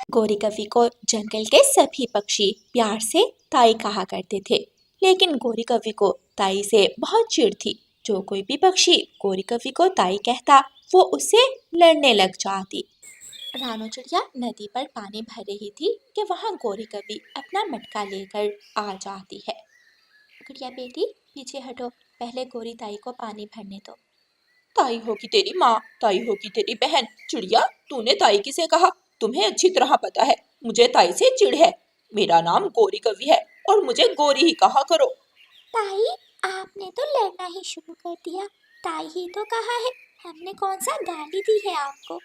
गोरी कवि को जंगल के सभी पक्षी प्यार से ताई कहा करते थे, लेकिन गोरी कवि को ताई से बहुत चिढ़ थी। जो कोई भी पक्षी गोरी कवि को ताई कहता, वो उससे लड़ने लग जाती। रानो चिड़िया नदी पर पानी भर रही थी कि वहाँ गोरी कवि अपना मटका लेकर आ जाती है। गुड़िया बेटी पीछे हटो, पहले गोरी ताई को पानी भरने दो। ताई होगी तेरी माँ, ताई होगी तेरी बहन। चिड़िया, तूने ताई किसे कहा? तुम्हें अच्छी तरह पता है मुझे ताई से चिढ़ है। मेरा नाम गोरी कवि है और मुझे गोरी ही कहा करो। ताई, आपने तो लड़ना ही शुरू कर दिया। ताई ही तो कहा है, हमने कौन सा गाली दी है आपको?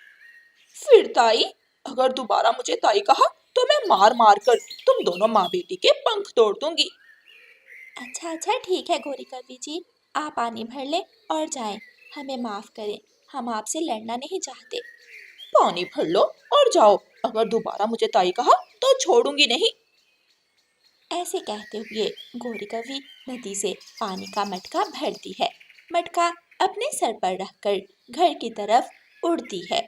फिर ताई, अगर दोबारा मुझे ताई कहा तो मैं मार मार कर तुम दोनों माँ बेटी के पंख तोड़ दूंगी। अच्छा ठीक है गोरी कवि जी, आप पानी भर ले और जाएं। हमें माफ करें, हम आपसे लड़ना नहीं चाहते। पानी भर लो और जाओ, अगर दोबारा मुझे ताई कहा तो छोड़ूंगी नहीं। ऐसे कहते हुए गोरी कवि नदी से पानी का मटका भरती है। मटका अपने सर पर रखकर घर की तरफ उड़ती है।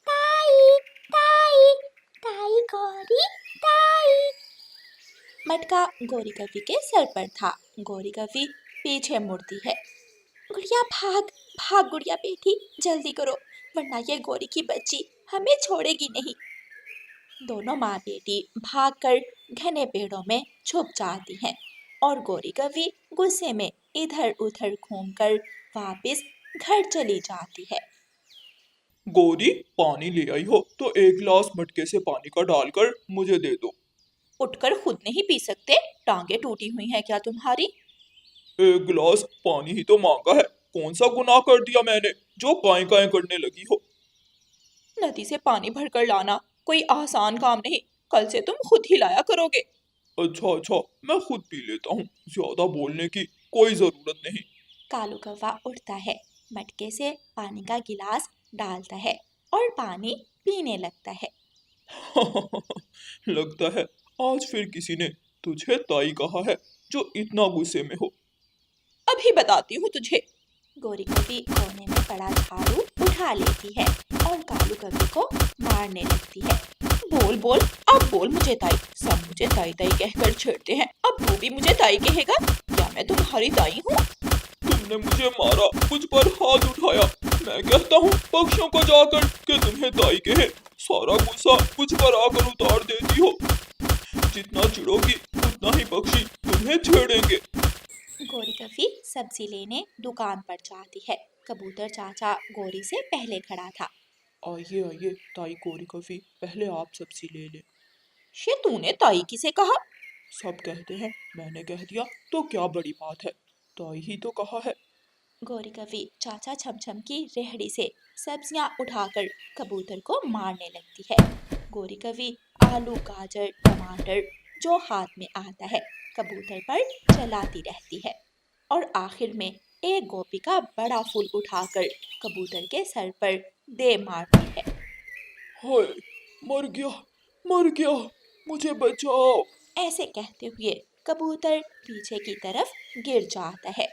ताई, ताई, ताई गौरी, ताई। मटका गोरी कवि के सर पर था। गोरी कवि पीछे मुड़ती है। गुड़िया भाग भाग गुड़िया बेटी, जल्दी करो, वरना ये गोरी की बच्ची हमें छोड़ेगी नहीं। दोनों माँ बेटी भागकर घने पेड़ों में छुप जाती हैं और गोरी कवि गुस्से में इधर उधर घूमकर वापस घर चली जाती है। गोरी, पानी ले आई हो तो एक गिलास मटके से पानी का डालकर मुझे दे दो। उठकर खुद नहीं पी सकते? टांगे टूटी हुई हैं क्या तुम्हारी? एक गिलास पानी ही तो मांगा है, कौन सा गुनाह कर दिया मैंने जो काएं काएं करने लगी हो? नदी से पानी भरकर लाना कोई आसान काम नहीं, कल से तुम खुद ही लाया करोगे। अच्छा अच्छा, मैं खुद पी लेता हूँ, ज्यादा बोलने की कोई जरूरत नहीं। कालू कौवा उठता है, मटके से पानी का गिलास डालता है और पानी पीने लगता है। लगता है आज फिर किसी ने तुझे ताई कहा है जो इतना गुस्से में हो। अभी बताती हूँ तुझे। गोरी कवि कोने में पड़ा झाड़ू उठा लेती है और कालू कवि को मारने लगती है। बोल बोल, अब बोल मुझे ताई। सब मुझे ताई ताई कहकर छेड़ते हैं, अब तू भी मुझे ताई कहेगा? क्या मैं तुम्हारी ताई हूँ? तुमने मुझे मारा, मुझ पर हाथ उठाया, मैं कहता हूँ पक्षियों को जाकर कि तुम्हें ताई कहे। सारा गुस्सा मुझ पर आकर उतार देती हो। जितना चिढ़ोगी उतना ही पक्षी तुम्हें छेड़ेंगे। गोरी कवि सब्जी लेने दुकान पर जाती है। कबूतर चाचा गोरी से पहले खड़ा था। आइए आइए ताई गोरी कवि, पहले आप सब्जी ले ले। शे, तूने ताई किसे कहा? सब कहते हैं, मैंने कह दिया तो क्या बड़ी बात है, ताई ही तो कहा है। गोरी कवि चाचा छमछम की रेहड़ी से सब्जियां उठाकर कबूतर को मारने लगती है। गोरी कवि आलू गाजर टमाटर जो हाथ में आता है कबूतर पर चलाती रहती है और आखिर में एक गोपी का बड़ा फूल उठाकर कबूतर के सर पर दे मारती है। हाय, मर गया, मर गया, मुझे बचाओ। ऐसे कहते हुए कबूतर पीछे की तरफ गिर जाता है।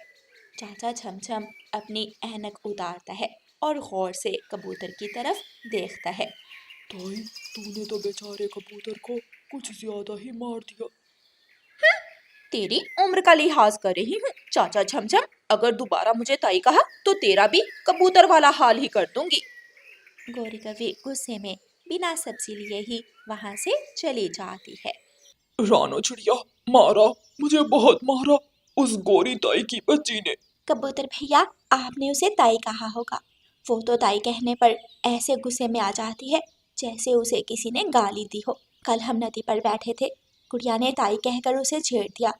चाचा छमछम अपनी ऐनक उतारता है और गौर से कबूतर की तरफ देखता है। ताई, तूने तो बेचारे कबूतर को कुछ ज्यादा ही मार दिया। तेरी उम्र का लिहाज कर रही हूँ चाचा छमछम, अगर दोबारा मुझे ताई कहा तो तेरा भी कबूतर वाला हाल ही कर दूंगी। गोरी कवि गुस्से में बिना सब्जी लिए ही वहां से चली जाती है। रानो चिड़िया, मारा, मुझे बहुत मारा उस गोरी ताई की बच्ची ने। कबूतर भैया, आपने उसे ताई कहा होगा। वो तो ताई कहने पर ऐसे गुस्से में आ जाती है जैसे उसे किसी ने गाली दी हो। कल हम नदी पर बैठे थे, गुड़िया ने ताई कहकर उसे छेड़ दिया।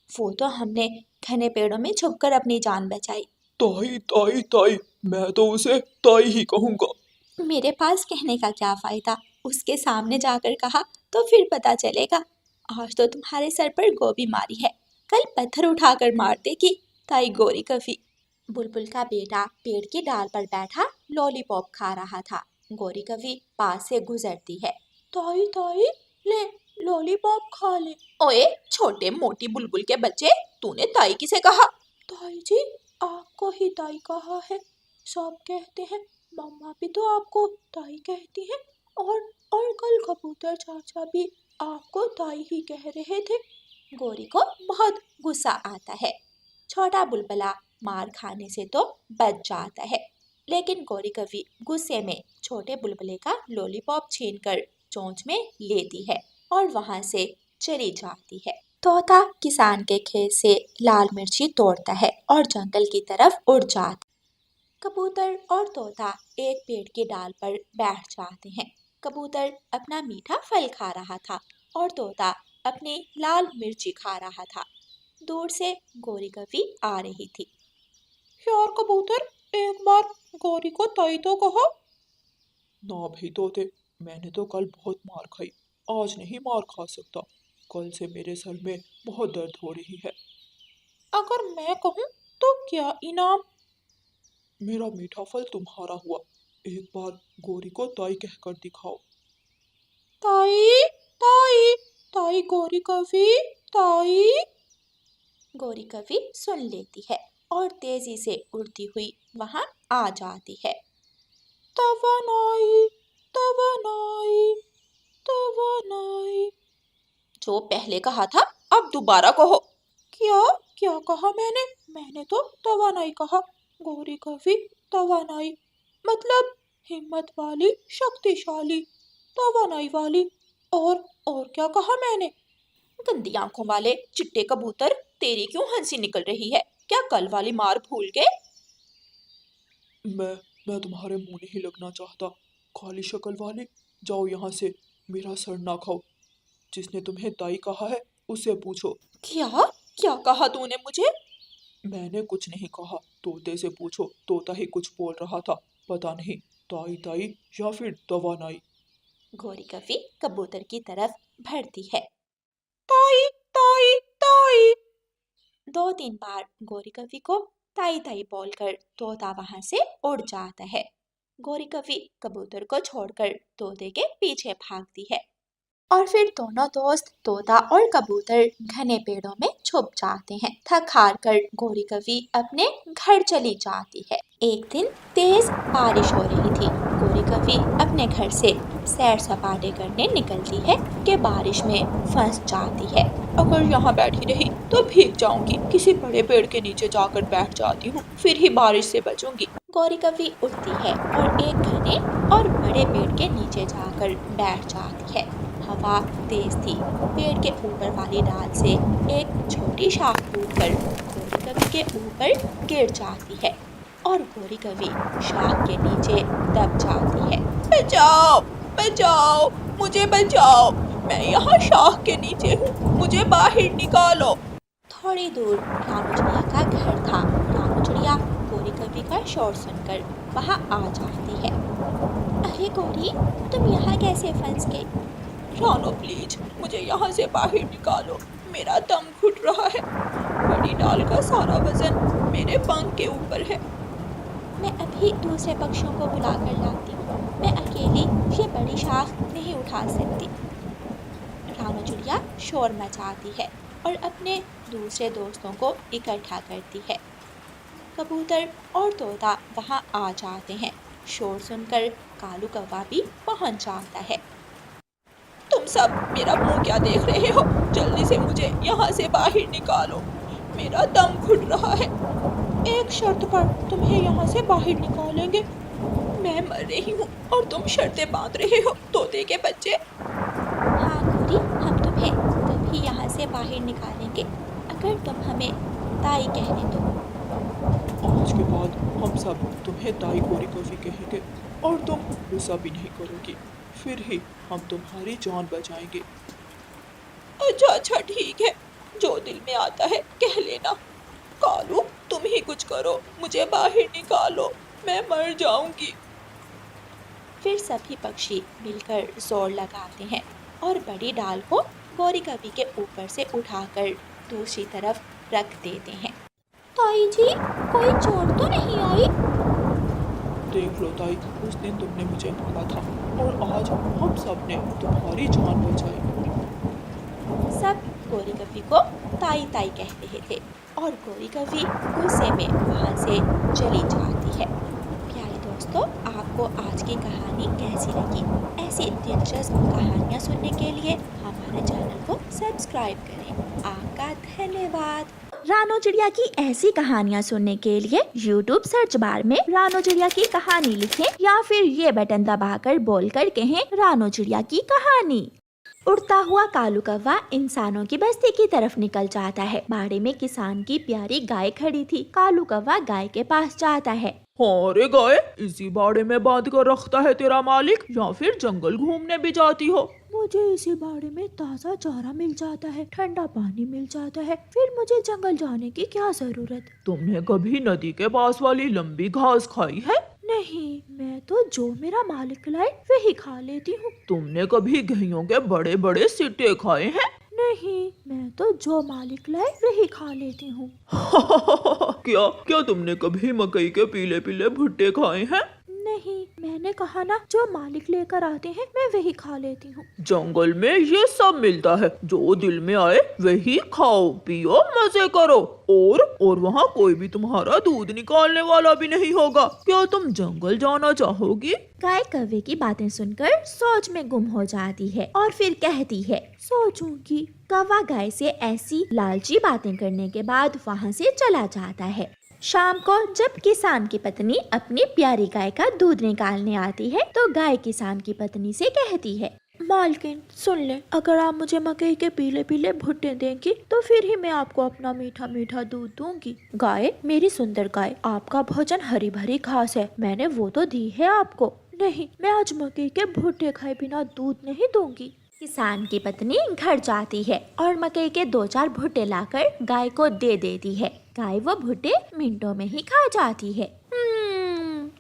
वो तो हमने घने पेड़ों में छुपकर अपनी जान बचाई। ताई ताई ताई, मैं तो उसे ताई ही कहूंगा। मेरे पास कहने का क्या फायदा, उसके सामने जाकर कहा तो फिर पता चलेगा। आज तो तुम्हारे सर पर गोभी मारी है, कल पत्थर उठाकर मार देगी ताई गोरी कवि। बुलबुल का बेटा पेड़ की डाल पर बैठा लॉलीपॉप खा रहा था। गोरी कवि पास से गुजरती है। ताई ताई, ले लॉलीपॉप खा ले। ओए छोटे मोटी बुलबुल के बच्चे, तूने ताई किसे कहा? ताई जी, आपको ही ताई कहा है। सब कहते हैं, मम्मा भी तो आपको ताई कहती है, और और कल कबूतर चाचा भी आपको ताई ही कह रहे थे। गोरी को बहुत गुस्सा आता है। छोटा बुलबुला मार खाने से तो बच जाता है, लेकिन गोरी कवि गुस्से में छोटे बुलबुले का लॉलीपॉप छीनकर चोंच में लेती है और वहां से चली जाती है। तोता किसान के खेत से लाल मिर्ची तोड़ता है और जंगल की तरफ उड़ जाता। कबूतर और तोता एक पेड़ की डाल पर बैठ जाते हैं। कबूतर अपना मीठा फल खा रहा था और तोता अपनी लाल मिर्ची खा रहा था। दूर से गोरी कवि आ रही थी। यार कबूतर, एक बार गोरी को ताई तो कहो। ना भाई तोते, मैंने तो कल बहुत मार खाई, आज नहीं मार खा सकता। कल से मेरे सर में बहुत दर्द हो रही है। अगर मैं कहूँ तो क्या इनाम? मेरा मीठा फल तुम्हारा हुआ। एक बार गोरी को ताई कहकर दिखाओ। ताई ताई ताई गोरी कवि, ताई। गोरी कवि सुन लेती है और तेजी से उड़ती हुई वहां आ जाती है। तवनाई तवनाई तवनाई। जो पहले कहा था अब दोबारा कहो। क्या क्या कहा मैंने? मैंने तो तवानाई कहा। गोरी कवि, तवानाई मतलब हिम्मत वाली, शक्तिशाली, तवानाई वाली। और क्या कहा मैंने? गंदी आंखों वाले चिट्टे कबूतर, तेरी क्यों हंसी निकल रही है? क्या कल वाली मार भूल गए? मैं तुम्हारे मुंह नहीं लगना चाहता, काली शक्ल वाले। जाओ यहाँ से, मेरा सर ना खाओ। जिसने तुम्हें ताई कहा है उससे पूछो। क्या क्या कहा तूने मुझे? मैंने कुछ नहीं कहा, तोते से पूछो। तोता ही कुछ बोल रहा था, पता नहीं ताई ताई या फिर तवानाई। गोरी कवि कबूतर की तरफ बढ़ती है। ताई ताई ताई। 2-3 बार गोरी कवि को ताई ताई बोलकर तोता वहां से उड़ जाता है। गोरी कवि कबूतर को छोड़कर तोते के पीछे भागती है और फिर दोनों दोस्त तोता और कबूतर घने पेड़ों में छुप जाते हैं। थक हार कर गोरी कवि अपने घर चली जाती है। एक दिन तेज बारिश हो रही थी। गोरी कवि अपने घर से सैर सपाटे करने निकलती है कि बारिश में फंस जाती है। अगर यहाँ बैठी रही तो भीग जाऊंगी, किसी बड़े पेड़ के नीचे जाकर बैठ जाती हूँ, फिर ही बारिश से बचूंगी। गोरी कवि उठती है और एक घने और बड़े पेड़ के नीचे जाकर बैठ जाती है। हवा तेज थी। पेड़ के ऊपर वाली डाल से एक छोटी शाख टूटकर गोरी कवि के ऊपर गिर जाती है और गोरी कवि शाख के नीचे दब जाती है। बचाओ बचाओ, मुझे बचाओ, मैं यहाँ शाख के नीचे हूँ, मुझे बाहर निकालो। थोड़ी दूर रामू चिड़िया का घर था। रामू चिड़िया गोरी कवि का शोर सुनकर वहां आ जाती है। अरे गोरी, तुम यहाँ कैसे फंस गई? रानो प्लीज, मुझे यहाँ से बाहर निकालो, मेरा दम घुट रहा है। बड़ी डाल का सारा वजन मेरे पंख के ऊपर है। मैं अभी दूसरे पक्षियों को बुलाकर लाती हूँ। मैं अकेली ये बड़ी शाख नहीं उठा सकती। रानू चिड़िया शोर मचाती है और अपने दूसरे दोस्तों को इकट्ठा करती है। कबूतर और तोता वहां आ जाते हैं। शोर सुनकर कालू कौवा भी पहुंच जाता है। तुम सब मेरा मुंह क्या देख रहे हो? जल्दी से मुझे यहाँ से बाहर निकालो, मेरा दम घुट रहा है। एक शर्त पर तुम्हें यहाँ से बाहर निकालेंगे। मैं मर रही हूँ और तुम शर्तें बांध रहे हो, तोते के बच्चे। हाँ गोरी, हम तुम्हें तभी यहाँ से बाहर निकालेंगे अगर तुम हमें ताई कहने दो। आज के बाद हम सब तुम्हें ताई गोरी कवि कहेंगे और तुम गुस्सा भी नहीं करोगी, फिर ही हम तुम्हारी जान बचाएंगे। अच्छा ठीक है, जो दिल में आता है कह लेना। कालू, तुम ही कुछ करो, मुझे बाहर निकालो, मैं मर जाऊंगी। फिर सभी पक्षी मिलकर जोर लगाते हैं और बड़ी डाल को गोरी कवि के ऊपर से उठाकर दूसरी तरफ रख देते हैं। ताई जी, कोई चोट तो नहीं आई? देख लो ताई, उस दिन तुमने मुझे मारा था और आज हम सब ने तुम्हारी जान बचाई। सब गोरी कवि को ताई ताई कह रहे थे और गोरी कवि गुस्से में वहां से चली जाती है। प्यारे दोस्तों, आप आपको आज की कहानी कैसी लगी। ऐसी दिलचस्प कहानियाँ सुनने के लिए हमारे चैनल को सब्सक्राइब करें। आपका धन्यवाद। रानो चिड़िया की ऐसी कहानियाँ सुनने के लिए YouTube सर्च बार में रानो चिड़िया की कहानी लिखें या फिर ये बटन दबाकर बोलकर कहें रानो चिड़िया की कहानी। उड़ता हुआ कालू कौवा इंसानों की बस्ती की तरफ निकल जाता है। बाड़े में किसान की प्यारी गाय खड़ी थी। कालू कौवा गाय के पास जाता है। हाँ रे गाय, इसी बाड़े में बांध कर रखता है तेरा मालिक या फिर जंगल घूमने भी जाती हो? मुझे इसी बाड़े में ताज़ा चारा मिल जाता है, ठंडा पानी मिल जाता है, फिर मुझे जंगल जाने की क्या जरूरत। तुमने कभी नदी के पास वाली लंबी घास खाई है? नहीं, मैं तो जो मेरा मालिक लाए वही खा लेती हूँ। तुमने कभी गेहूं के बड़े बड़े सिट्टे खाए हैं? नहीं, मैं तो जो मालिक लाए वही खा लेती हूँ। क्या क्या तुमने कभी मकई के पीले पीले भुट्टे खाए हैं? नहीं, मैंने कहा ना जो मालिक लेकर आते हैं मैं वही खा लेती हूँ। जंगल में ये सब मिलता है, जो दिल में आए वही खाओ पियो मजे करो। और वहाँ कोई भी तुम्हारा दूध निकालने वाला भी नहीं होगा। क्या तुम जंगल जाना चाहोगी? गाय कौवे की बातें सुनकर सोच में गुम हो जाती है और फिर कहती है, सोचूंगी। कौवा गाय से ऐसी लालची बातें करने के बाद वहाँ से चला जाता है। शाम को जब किसान की पत्नी अपनी प्यारी गाय का दूध निकालने आती है तो गाय किसान की पत्नी से कहती है, मालकिन सुन ले, अगर आप मुझे मकई के पीले पीले भुट्टे देंगी तो फिर ही मैं आपको अपना मीठा मीठा दूध दूंगी। गाय, मेरी सुंदर गाय, आपका भोजन हरी भरी घास है, मैंने वो तो दी है आपको। नहीं, मैं आज मकई के भुट्टे खाए बिना दूध नहीं दूंगी। किसान की पत्नी घर जाती है और मकई के 2-4 भुट्टे लाकर गाय को दे देती है। गाय वो भुट्टे मिनटों में ही खा जाती है।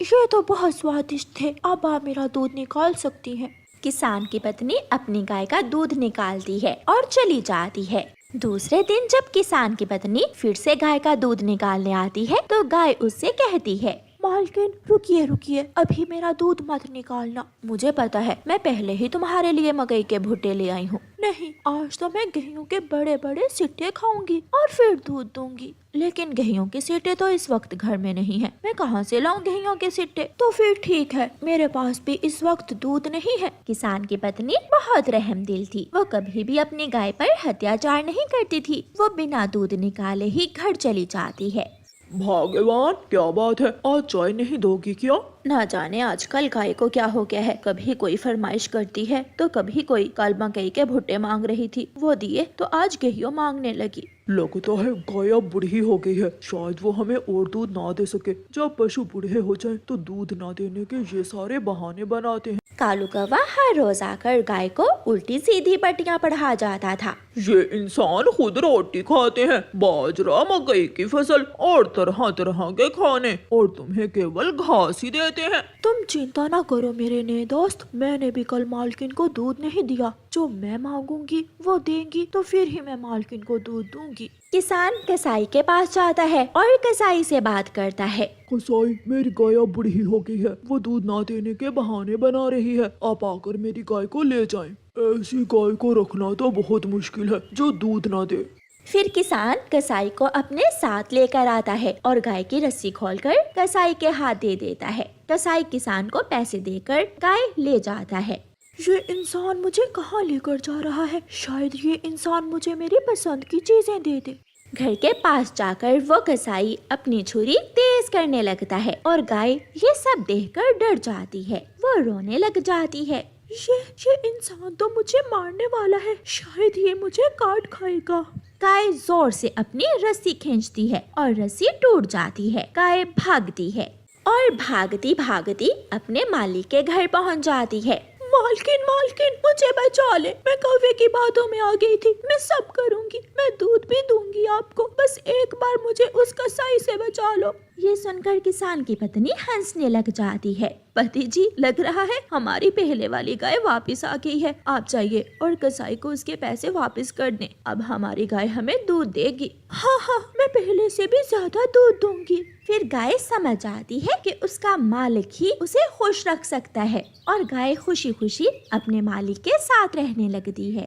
ये तो बहुत स्वादिष्ट थे, अब आप मेरा दूध निकाल सकती हैं। किसान की पत्नी अपनी गाय का दूध निकालती है और चली जाती है। दूसरे दिन जब किसान की पत्नी फिर से गाय का दूध निकालने आती है तो गाय उससे कहती है, मालकिन रुकिए रुकिए, अभी मेरा दूध मत निकालना। मुझे पता है मैं पहले ही तुम्हारे लिए मकई के भुट्टे ले आई हूँ। नहीं, आज तो मैं गेहूं के बड़े बड़े सिट्टे खाऊंगी और फिर दूध दूंगी। लेकिन गेहूं के सिट्टे तो इस वक्त घर में नहीं है, मैं कहाँ से लाऊं गेहूं के सिट्टे? तो फिर ठीक है, मेरे पास भी इस वक्त दूध नहीं है। किसान की पत्नी बहुत रहमदिल थी। वो कभी भी अपनी गाय पर अत्याचार नहीं करती थी। वो बिना दूध निकाले ही घर चली जाती है। भगवान, क्या बात है, आज चाय नहीं दोगी क्या? ना जाने आजकल गाय को क्या हो गया है, कभी कोई फरमाइश करती है तो कभी कोई। कल मकई के भुट्टे मांग रही थी, वो दिए तो आज गेहूं मांगने लगी। लगता है गाय अब बूढ़ी हो गई है, शायद वो हमें और दूध ना दे सके। जब पशु बूढ़े हो जाएं तो दूध ना देने के ये सारे बहाने बनाते हैं। कालू कौवा हर रोज आकर गाय को उल्टी सीधी पट्टियां पढ़ा जाता था। ये इंसान खुद रोटी खाते हैं, बाजरा, मकई की फसल और तरह तरह के खाने, और तुम्हें केवल घास ही देते हैं। तुम चिंता ना करो मेरे नए दोस्त, मैंने भी कल मालकिन को दूध नहीं दिया। जो मैं मांगूंगी वो देंगी तो फिर ही मैं मालकिन को दूध दूंगी। किसान कसाई के पास जाता है और कसाई से बात करता है, कसाई, मेरी गाय अब बूढ़ी हो गई है, वो दूध ना देने के बहाने बना रही है, आप आकर मेरी गाय को ले जाएं। ऐसी गाय को रखना तो बहुत मुश्किल है जो दूध ना दे। फिर किसान कसाई को अपने साथ लेकर आता है और गाय की रस्सी खोलकर कसाई के हाथ दे देता है। कसाई किसान को पैसे देकर गाय ले जाता है। ये इंसान मुझे कहाँ लेकर जा रहा है? शायद ये इंसान मुझे मेरी पसंद की चीजें दे दे। घर के पास जाकर वो कसाई अपनी छुरी तेज करने लगता है और गाय ये सब देखकर डर जाती है। वो रोने लग जाती है। ये इंसान तो मुझे मारने वाला है, शायद ये मुझे काट खाएगा। गाय जोर से अपनी रस्सी खींचती है और रस्सी टूट जाती है। गाय भागती है और भागती भागती अपने मालिक के घर पहुंच जाती है। मालकिन, मालकिन, मुझे बचा ले, मैं कौवे की बातों में आ गई थी, मैं सब करूंगी, मैं दूध भी दूंगी आपको, बस एक बार मुझे उस कसाई से बचा लो। ये सुनकर किसान की पत्नी हंसने लग जाती है। पति जी, लग रहा है हमारी पहले वाली गाय वापस आ गई है, आप जाइए और कसाई को उसके पैसे वापस कर दें, अब हमारी गाय हमें दूध देगी। हाँ हाँ, मैं पहले से भी ज्यादा दूध दूंगी। फिर गाय समझ आती है कि उसका मालिक ही उसे खुश रख सकता है और गाय खुशी खुशी अपने मालिक के साथ रहने लगती है।